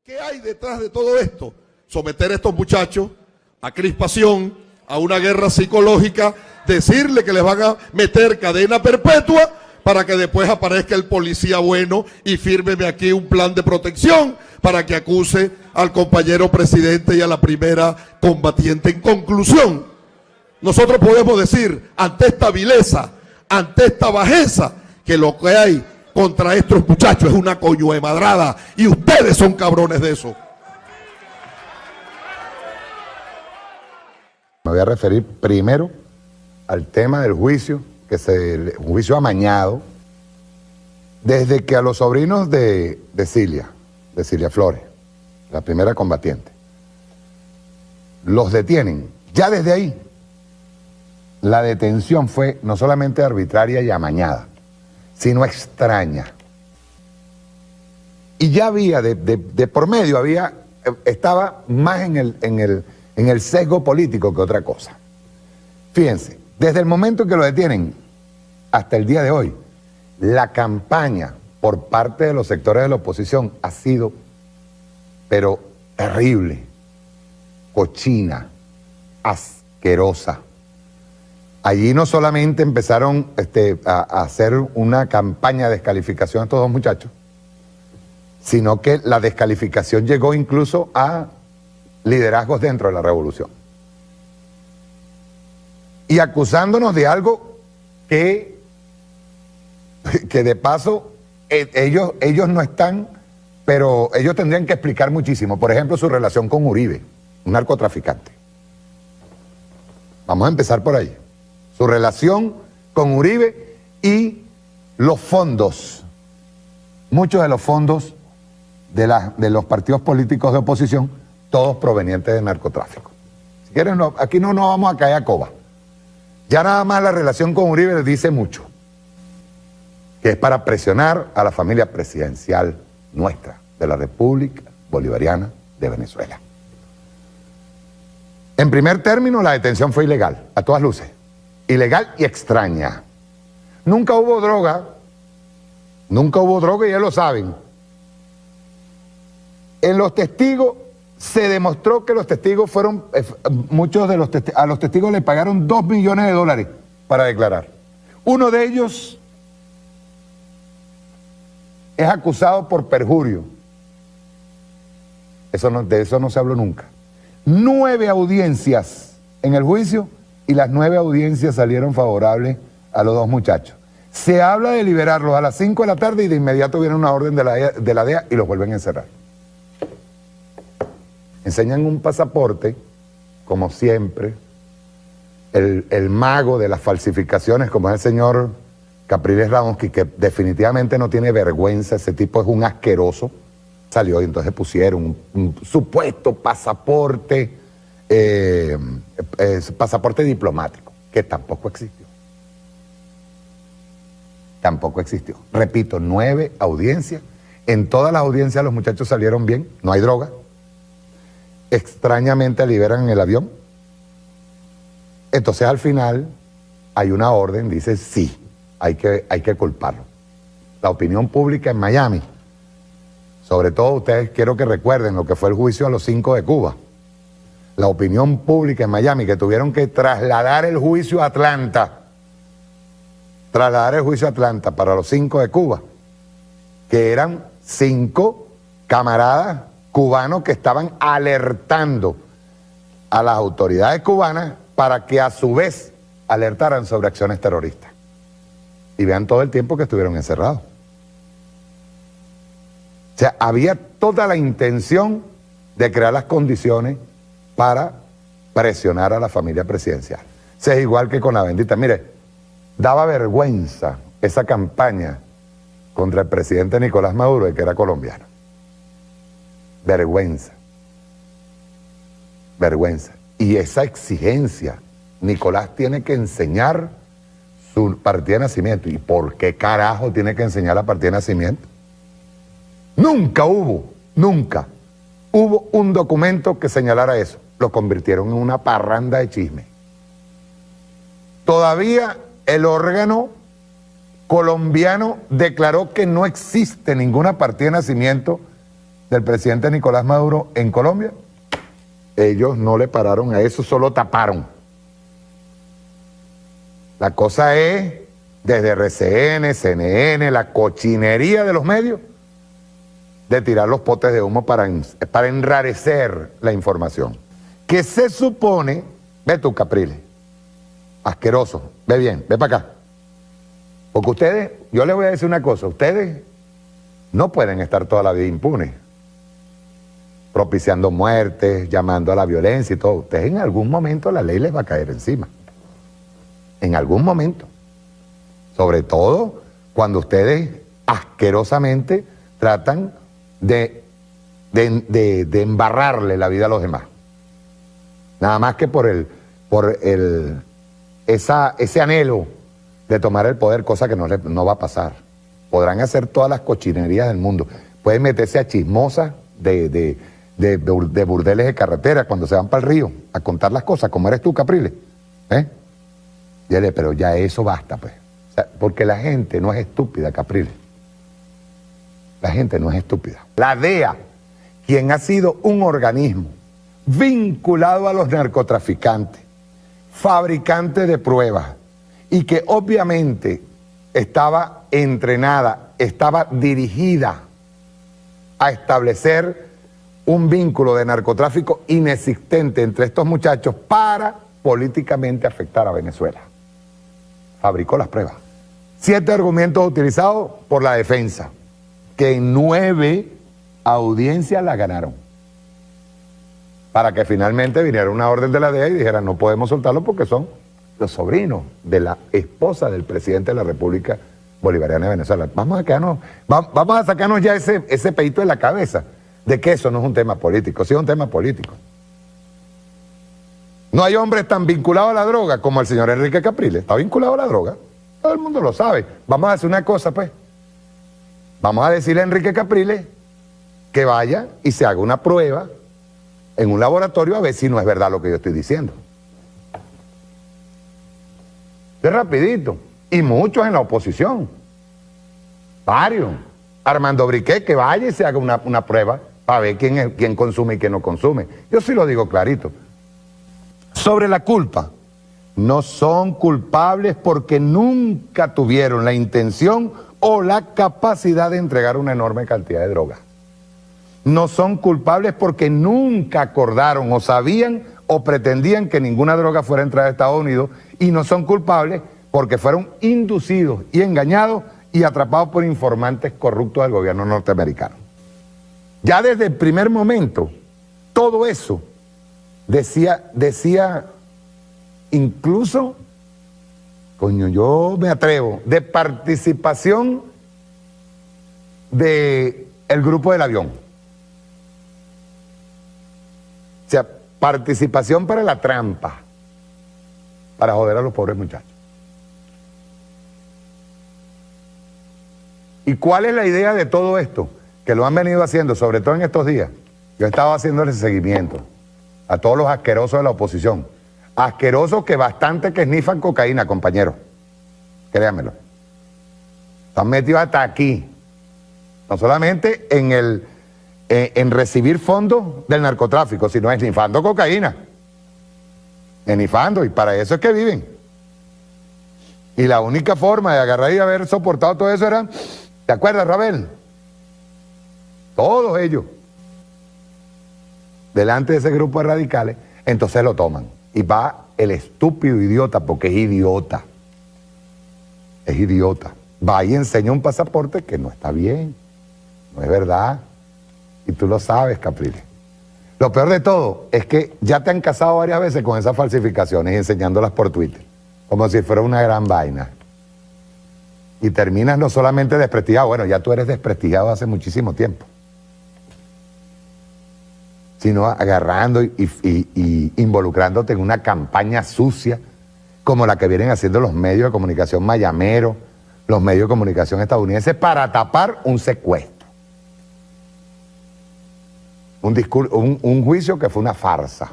¿Qué hay detrás de todo esto? Someter a estos muchachos a crispación, a una guerra psicológica, decirle que les van a meter cadena perpetua para que después aparezca el policía bueno y fírmeme aquí un plan de protección para que acuse al compañero presidente y a la primera combatiente. En conclusión, nosotros podemos decir ante esta vileza, ante esta bajeza, que lo que hay contra estos muchachos es una coñuemadrada y ustedes son cabrones de eso. Me voy a referir primero al tema del juicio, un juicio amañado, desde que a los sobrinos de Cilia Flores, la primera combatiente, los detienen. Ya desde ahí, la detención fue no solamente arbitraria y amañada, sino extraña. Y ya había, de por medio, estaba más en el sesgo político que otra cosa. Fíjense, desde el momento en que lo detienen hasta el día de hoy, la campaña por parte de los sectores de la oposición ha sido, pero terrible, cochina, asquerosa. Allí no solamente empezaron a hacer una campaña de descalificación a estos dos muchachos, sino que la descalificación llegó incluso a liderazgos dentro de la revolución. Y acusándonos de algo que de paso ellos no están, pero ellos tendrían que explicar muchísimo. Por ejemplo, su relación con Uribe, un narcotraficante. Vamos a empezar por ahí. Su relación con Uribe y los fondos, muchos de los fondos de los partidos políticos de oposición, todos provenientes de narcotráfico. Si quieren, aquí no nos vamos a caer a coba. Ya nada más la relación con Uribe les dice mucho, que es para presionar a la familia presidencial nuestra, de la República Bolivariana de Venezuela. En primer término, la detención fue ilegal, a todas luces. Ilegal y extraña. Nunca hubo droga y ya lo saben. En los testigos se demostró que los testigos fueron, muchos de a los testigos le pagaron $2 millones para declarar. Uno de ellos es acusado por perjurio. De eso no se habló nunca. 9 audiencias en el juicio y las 9 audiencias salieron favorables a los dos muchachos. Se habla de liberarlos a las 5 de la tarde y de inmediato viene una orden de la DEA y los vuelven a encerrar. Enseñan un pasaporte, como siempre, el mago de las falsificaciones, como es el señor Capriles Radonsky, que definitivamente no tiene vergüenza, ese tipo es un asqueroso. Salió y entonces pusieron un supuesto pasaporte, pasaporte diplomático, que tampoco existió. Tampoco existió. Repito, 9 audiencias. En todas las audiencias los muchachos salieron bien, no hay droga. Extrañamente liberan en el avión. Entonces al final hay una orden, dice sí, hay que culparlo. La opinión pública en Miami, sobre todo ustedes quiero que recuerden lo que fue el juicio a los 5 de Cuba. La opinión pública en Miami, que tuvieron que trasladar el juicio a Atlanta. Trasladar el juicio a Atlanta para los 5 de Cuba, que eran 5 camaradas cubanos que estaban alertando a las autoridades cubanas para que a su vez alertaran sobre acciones terroristas. Y vean todo el tiempo que estuvieron encerrados. O sea, había toda la intención de crear las condiciones para presionar a la familia presidencial. O sea, es igual que con la bendita. Mire, daba vergüenza esa campaña contra el presidente Nicolás Maduro, de que era colombiano. Vergüenza. Vergüenza. Y esa exigencia, Nicolás tiene que enseñar su partida de nacimiento. ¿Y por qué carajo tiene que enseñar la partida de nacimiento? Nunca hubo un documento que señalara eso. Lo convirtieron en una parranda de chisme. Todavía el órgano colombiano declaró que no existe ninguna partida de nacimiento del presidente Nicolás Maduro en Colombia, ellos no le pararon a eso, solo taparon. La cosa es, desde RCN, CNN, la cochinería de los medios, de tirar los potes de humo para enrarecer la información. Que se supone, ve tú, Capriles, asqueroso, ve bien, ve para acá. Porque ustedes, yo les voy a decir una cosa, ustedes no pueden estar toda la vida impunes, propiciando muertes, llamando a la violencia y todo. Ustedes en algún momento la ley les va a caer encima. En algún momento. Sobre todo cuando ustedes asquerosamente tratan de embarrarle la vida a los demás. Nada más que por ese anhelo de tomar el poder, cosa que no va a pasar. Podrán hacer todas las cochinerías del mundo. Pueden meterse a chismosas de burdeles de carretera cuando se van para el río a contar las cosas, como eres tú, Capriles. Dile, pero ya eso basta, pues. O sea, porque la gente no es estúpida, Capriles. La gente no es estúpida. La DEA, quien ha sido un organismo vinculado a los narcotraficantes, fabricante de pruebas, y que obviamente estaba entrenada, estaba dirigida a establecer un vínculo de narcotráfico inexistente entre estos muchachos para políticamente afectar a Venezuela. Fabricó las pruebas. 7 argumentos utilizados por la defensa, que en 9 audiencias la ganaron. Para que finalmente viniera una orden de la DEA y dijera no podemos soltarlo porque son los sobrinos de la esposa del presidente de la República Bolivariana de Venezuela. Vamos a sacarnos ya ese pedito de la cabeza de que eso no es un tema político. Sí es un tema político. No hay hombres tan vinculados a la droga como el señor Enrique Capriles. Está vinculado a la droga. Todo el mundo lo sabe. Vamos a hacer una cosa, pues. Vamos a decirle a Enrique Capriles que vaya y se haga una prueba en un laboratorio a ver si no es verdad lo que yo estoy diciendo. Es rapidito. Y muchos en la oposición. Varios. Armando Briquet, que vaya y se haga una prueba para ver quién consume y quién no consume. Yo sí lo digo clarito. Sobre la culpa, no son culpables porque nunca tuvieron la intención o la capacidad de entregar una enorme cantidad de droga. No son culpables porque nunca acordaron o sabían o pretendían que ninguna droga fuera a entrar a Estados Unidos, y no son culpables porque fueron inducidos y engañados y atrapados por informantes corruptos del gobierno norteamericano. Ya desde el primer momento, todo eso decía incluso, coño, yo me atrevo, de participación del grupo del avión. O sea, participación para la trampa, para joder a los pobres muchachos. ¿Y cuál es la idea de todo esto? Que lo han venido haciendo, sobre todo en estos días. Yo he estado haciéndole seguimiento a todos los asquerosos de la oposición. Asquerosos que bastante que snifan cocaína, compañeros. Créanmelo. Están metidos hasta aquí. No solamente en recibir fondos del narcotráfico, sino esnifando cocaína. Esnifando, y para eso es que viven. Y la única forma de agarrar y haber soportado todo eso era, ¿te acuerdas, Rabel? Todos ellos, delante de ese grupo de radicales, entonces lo toman. Y va el estúpido idiota, porque es idiota. Es idiota. Va y enseña un pasaporte que no está bien. No es verdad. Y tú lo sabes, Capriles. Lo peor de todo es que ya te han casado varias veces con esas falsificaciones y enseñándolas por Twitter, como si fuera una gran vaina. Y terminas no solamente desprestigiado, bueno, ya tú eres desprestigiado hace muchísimo tiempo, sino agarrando y involucrándote en una campaña sucia como la que vienen haciendo los medios de comunicación mayameros, los medios de comunicación estadounidenses, para tapar un secuestro. Un juicio que fue una farsa.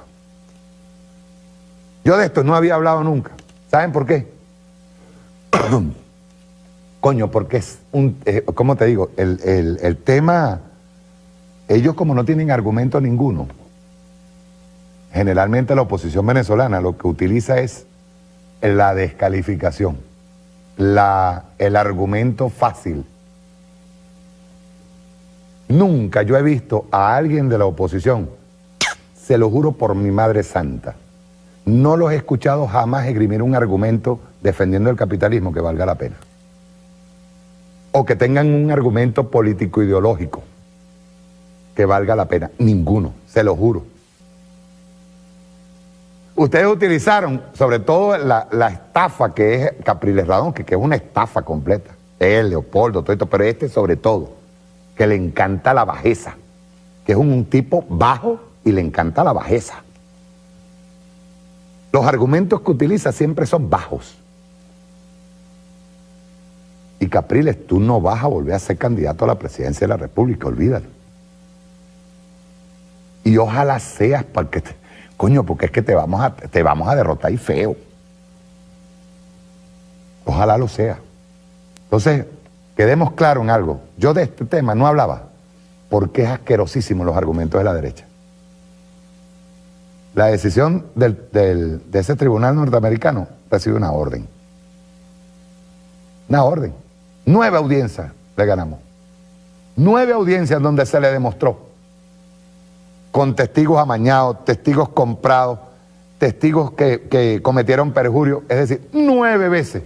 Yo de esto no había hablado nunca. ¿Saben por qué? Coño, porque es ¿cómo te digo? El tema ellos como no tienen argumento ninguno, generalmente la oposición venezolana lo que utiliza es la descalificación, el argumento fácil. Nunca yo he visto a alguien de la oposición, se lo juro por mi madre santa, no los he escuchado jamás esgrimir un argumento defendiendo el capitalismo que valga la pena. O que tengan un argumento político ideológico que valga la pena. Ninguno, se lo juro. Ustedes utilizaron sobre todo la estafa que es Capriles Radón, que es una estafa completa. Él, Leopoldo, todo esto, pero este sobre todo, que le encanta la bajeza, que es un tipo bajo y le encanta la bajeza. Los argumentos que utiliza siempre son bajos. Y Capriles, tú no vas a volver a ser candidato a la presidencia de la República, olvídalo. Y ojalá seas porque, coño, porque es que te vamos a derrotar y feo. Ojalá lo sea. Entonces, quedemos claros en algo. Yo de este tema no hablaba porque es asquerosísimo los argumentos de la derecha. La decisión de ese tribunal norteamericano recibe una orden. Una orden. 9 audiencias le ganamos. 9 audiencias donde se le demostró, con testigos amañados, testigos comprados, testigos que cometieron perjurio, es decir, 9 veces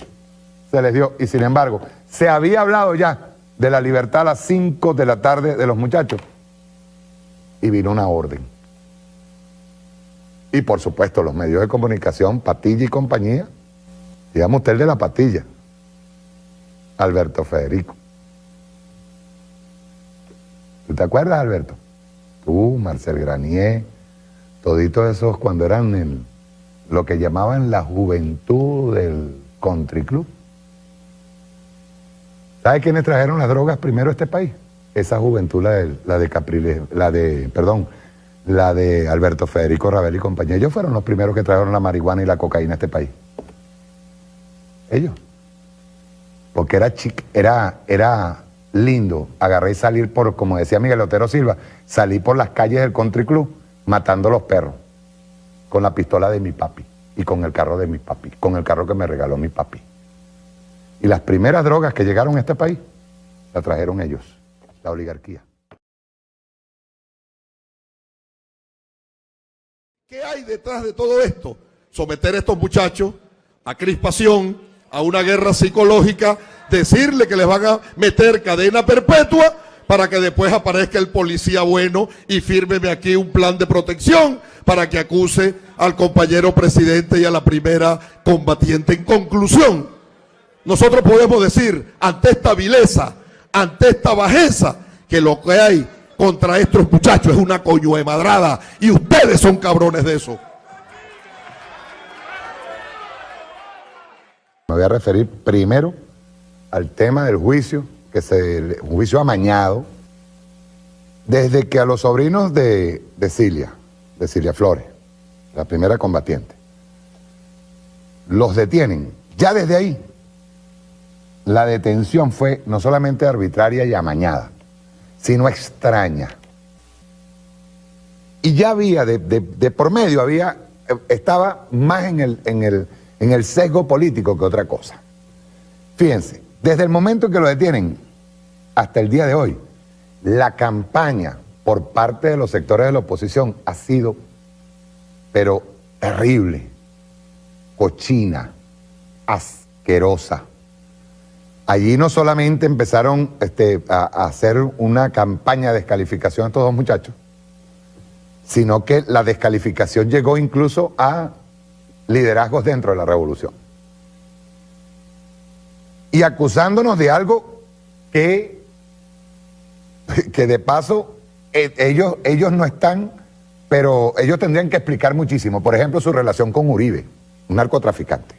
se les dio. Y sin embargo, se había hablado ya de la libertad a las 5 de la tarde de los muchachos y vino una orden. Y por supuesto los medios de comunicación, Patilla y compañía, digamos usted el de la Patilla, Alberto Federico. ¿Tú te acuerdas, Alberto? Tú, Marcel Granier, toditos esos cuando eran lo que llamaban la juventud del country club. ¿Sabe quiénes trajeron las drogas primero a este país? Esa juventud, la de Capriles, la de Alberto Federico Rabel y compañía. Ellos fueron los primeros que trajeron la marihuana y la cocaína a este país. Ellos. Porque era lindo agarrar y salir por, como decía Miguel Otero Silva, salir por las calles del country club matando los perros con la pistola de mi papi y con el carro de mi papi, con el carro que me regaló mi papi. Y las primeras drogas que llegaron a este país las trajeron ellos, la oligarquía. ¿Qué hay detrás de todo esto? Someter a estos muchachos a crispación, a una guerra psicológica, decirle que les van a meter cadena perpetua para que después aparezca el policía bueno y fírmeme aquí un plan de protección para que acuse al compañero presidente y a la primera combatiente. En conclusión, nosotros podemos decir ante esta vileza, ante esta bajeza, que lo que hay contra estos muchachos es una coñuemadrada y ustedes son cabrones de eso. Me voy a referir primero al tema del juicio, un juicio amañado, desde que a los sobrinos de Cilia Flores, la primera combatiente, los detienen. Ya desde ahí, la detención fue no solamente arbitraria y amañada, sino extraña. Y ya había, de por medio, estaba más en el sesgo político que otra cosa. Fíjense, desde el momento en que lo detienen hasta el día de hoy, la campaña por parte de los sectores de la oposición ha sido, pero terrible, cochina, asquerosa. Allí no solamente empezaron a hacer una campaña de descalificación a estos dos muchachos, sino que la descalificación llegó incluso a liderazgos dentro de la revolución. Y acusándonos de algo que de paso ellos no están, pero ellos tendrían que explicar muchísimo. Por ejemplo, su relación con Uribe, un narcotraficante.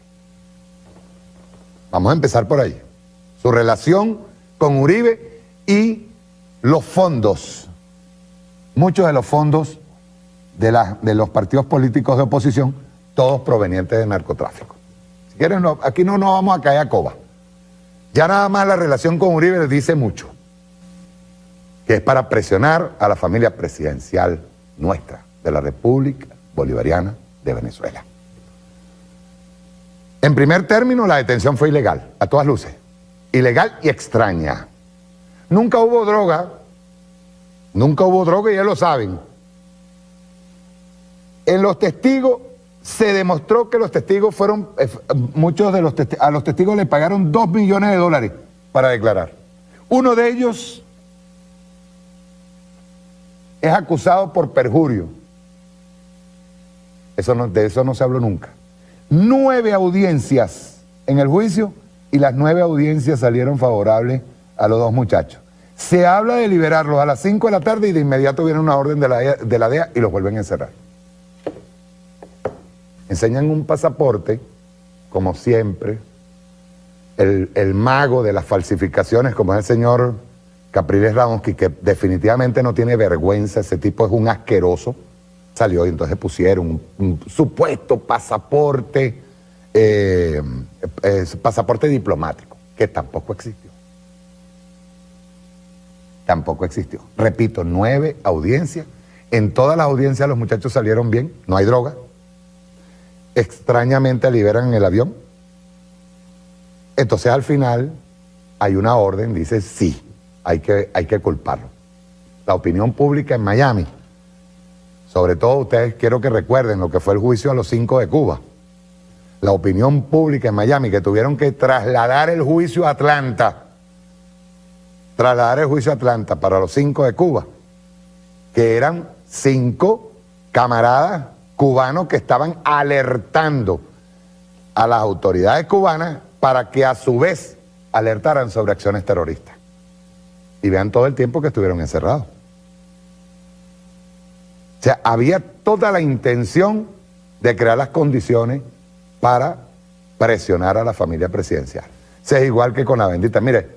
Vamos a empezar por ahí. Su relación con Uribe y los fondos, muchos de los fondos de los partidos políticos de oposición, todos provenientes de narcotráfico. Si quieren, aquí no nos vamos a caer a coba. Ya nada más la relación con Uribe les dice mucho. que es para presionar a la familia presidencial nuestra, de la República Bolivariana de Venezuela. En primer término, la detención fue ilegal, a todas luces. Ilegal y extraña. Nunca hubo droga y ya lo saben. En los testigos se demostró que los testigos fueron, muchos de a los testigos le pagaron $2 millones para declarar. Uno de ellos es acusado por perjurio. De eso no se habló nunca. 9 audiencias en el juicio y las 9 audiencias salieron favorables a los 2 muchachos. Se habla de liberarlos a las 5 de la tarde y de inmediato viene una orden de la DEA y los vuelven a encerrar. Enseñan un pasaporte, como siempre, el mago de las falsificaciones, como es el señor Capriles Radonsky, que definitivamente no tiene vergüenza, ese tipo es un asqueroso, salió y entonces pusieron un supuesto pasaporte, pasaporte diplomático, que tampoco existió. Tampoco existió. Repito, 9 audiencias, en todas las audiencias los muchachos salieron bien, no hay droga, extrañamente liberan en el avión, entonces al final hay una orden, dice sí, hay que culparlo. La opinión pública en Miami, sobre todo ustedes quiero que recuerden lo que fue el juicio a los 5 de Cuba. La opinión pública en Miami, que tuvieron que trasladar el juicio a Atlanta, para los 5 de Cuba, que eran 5 camaradas cubanos que estaban alertando a las autoridades cubanas para que a su vez alertaran sobre acciones terroristas. Y vean todo el tiempo que estuvieron encerrados. O sea, había toda la intención de crear las condiciones para presionar a la familia presidencial. O sea, es igual que con la bendita. Mire,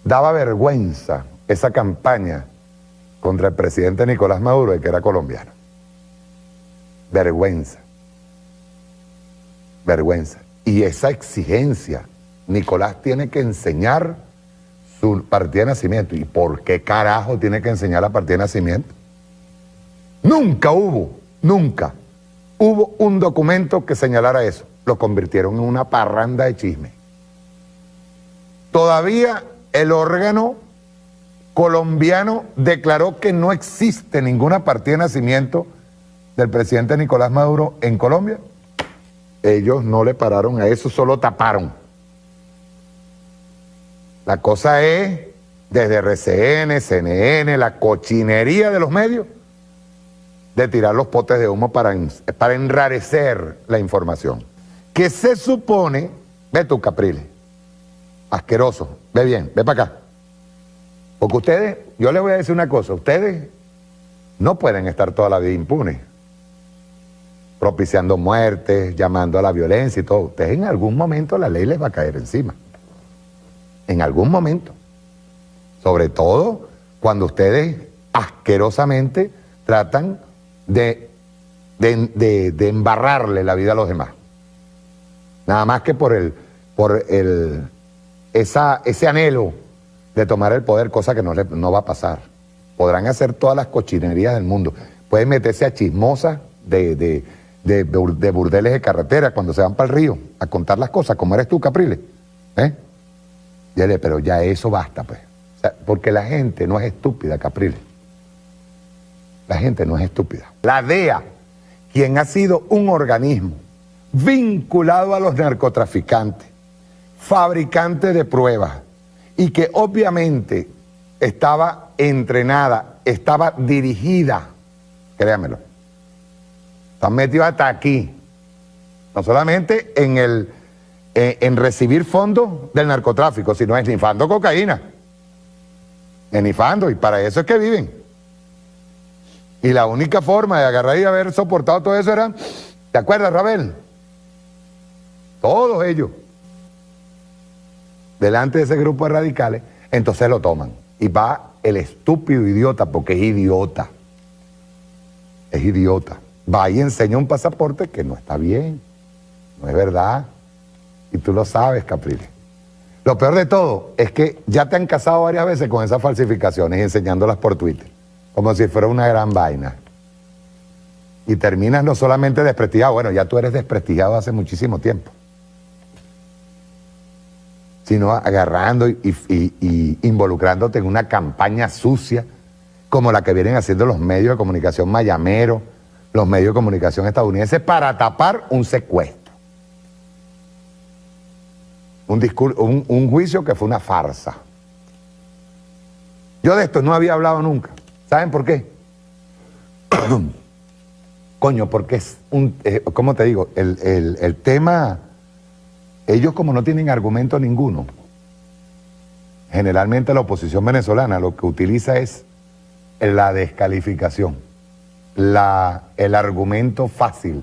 daba vergüenza esa campaña contra el presidente Nicolás Maduro, de que era colombiano. Vergüenza. Vergüenza. Y esa exigencia, Nicolás tiene que enseñar su partida de nacimiento. ¿Y por qué carajo tiene que enseñar la partida de nacimiento? Nunca hubo un documento que señalara eso. Lo convirtieron en una parranda de chisme. Todavía el órgano colombiano declaró que no existe ninguna partida de nacimiento del presidente Nicolás Maduro en Colombia. Ellos no le pararon a eso, solo taparon. La cosa es, desde RCN, CNN, la cochinería de los medios, de tirar los potes de humo para enrarecer la información. Que se supone, ve tú, Capriles, asqueroso, ve bien, ve para acá. Porque ustedes, yo les voy a decir una cosa, ustedes no pueden estar toda la vida impunes, propiciando muertes, llamando a la violencia y todo. Ustedes en algún momento la ley les va a caer encima. En algún momento. Sobre todo cuando ustedes asquerosamente tratan de embarrarle la vida a los demás. Nada más que por ese anhelo de tomar el poder, cosa que no va a pasar. Podrán hacer todas las cochinerías del mundo. Pueden meterse a chismosas de burdeles de carretera cuando se van para el río a contar las cosas, como eres tú, Capriles. Pero ya eso basta, pues. O sea, porque la gente no es estúpida, Capriles. La gente no es estúpida. La DEA, quien ha sido un organismo vinculado a los narcotraficantes, fabricante de pruebas, y que obviamente estaba entrenada, estaba dirigida, créanmelo, están metidos hasta aquí, no solamente en recibir fondos del narcotráfico, sino esnifando cocaína, esnifando, y para eso es que viven. Y la única forma de agarrar y haber soportado todo eso era, ¿te acuerdas, Rabel? Todos ellos, delante de ese grupo de radicales, entonces lo toman. Y va el estúpido idiota, porque es idiota. Es idiota. Va y enseña un pasaporte que no está bien, no es verdad. Y tú lo sabes, Capriles. Lo peor de todo es que ya te han casado varias veces con esas falsificaciones y enseñándolas por Twitter, como si fuera una gran vaina. Y terminas no solamente desprestigiado, bueno, ya tú eres desprestigiado hace muchísimo tiempo, sino agarrando y involucrándote en una campaña sucia como la que vienen haciendo los medios de comunicación mayameros, los medios de comunicación estadounidenses para tapar un secuestro. Un juicio que fue una farsa. Yo de esto no había hablado nunca. ¿Saben por qué? Coño, porque es ¿cómo te digo? El tema, ellos como no tienen argumento ninguno, generalmente la oposición venezolana lo que utiliza es la descalificación, el argumento fácil.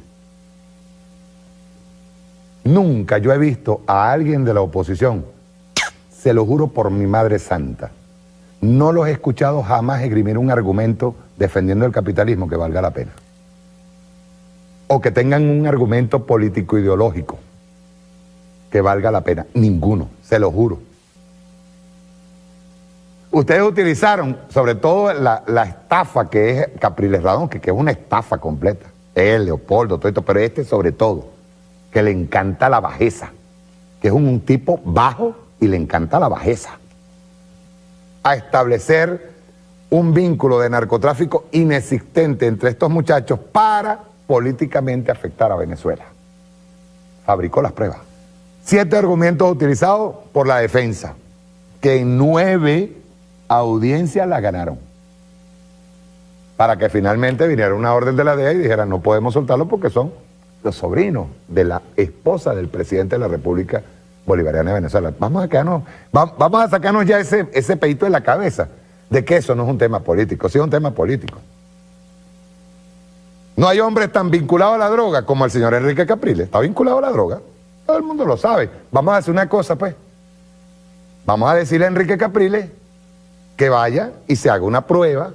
Nunca yo he visto a alguien de la oposición, se lo juro por mi madre santa, no los he escuchado jamás esgrimir un argumento defendiendo el capitalismo que valga la pena. O que tengan un argumento político ideológico que valga la pena. Ninguno, se lo juro. Ustedes utilizaron sobre todo la estafa que es Capriles Radón, que es una estafa completa. Él, Leopoldo, todo esto, pero este sobre todo, que le encanta la bajeza, que es un tipo bajo y le encanta la bajeza. A establecer un vínculo de narcotráfico inexistente entre estos muchachos para políticamente afectar a Venezuela. Fabricó las pruebas. 7 argumentos utilizados por la defensa, que en 9 audiencias la ganaron. Para que finalmente viniera una orden de la DEA y dijera no podemos soltarlo porque son los sobrinos de la esposa del presidente de la República Bolivariana de Venezuela. Vamos a sacarnos ya ese peito de la cabeza de que eso no es un tema político, sí es un tema político. No hay hombre tan vinculado a la droga como el señor Enrique Capriles. Está vinculado a la droga. Todo el mundo lo sabe. Vamos a hacer una cosa, pues. Vamos a decirle a Enrique Capriles que vaya y se haga una prueba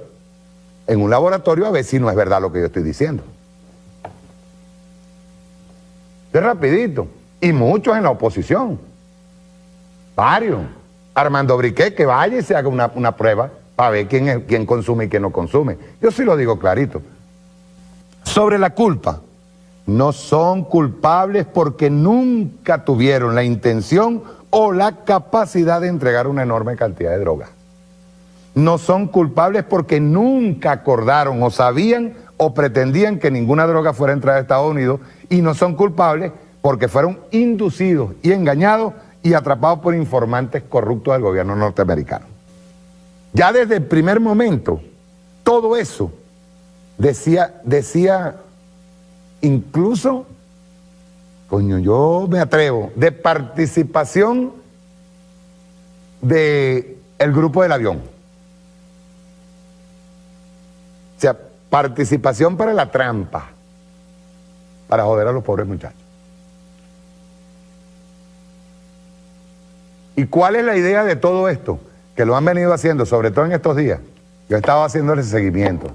en un laboratorio a ver si no es verdad lo que yo estoy diciendo. Es rapidito. Y muchos en la oposición. Varios. Armando Briquet, que vaya y se haga una prueba para ver quién consume y quién no consume. Yo sí lo digo clarito. Sobre la culpa, no son culpables porque nunca tuvieron la intención o la capacidad de entregar una enorme cantidad de droga. No son culpables porque nunca acordaron o sabían o pretendían que ninguna droga fuera a entrar a Estados Unidos, y no son culpables porque fueron inducidos y engañados y atrapados por informantes corruptos del gobierno norteamericano. Ya desde el primer momento, todo eso decía incluso, coño, yo me atrevo, de participación del grupo del avión. O sea, participación para la trampa, para joder a los pobres muchachos. ¿Y cuál es la idea de todo esto? Que lo han venido haciendo, sobre todo en estos días. Yo estaba haciéndole seguimiento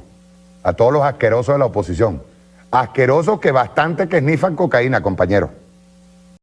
a todos los asquerosos de la oposición. Asquerosos que bastante que esnifan cocaína, compañeros.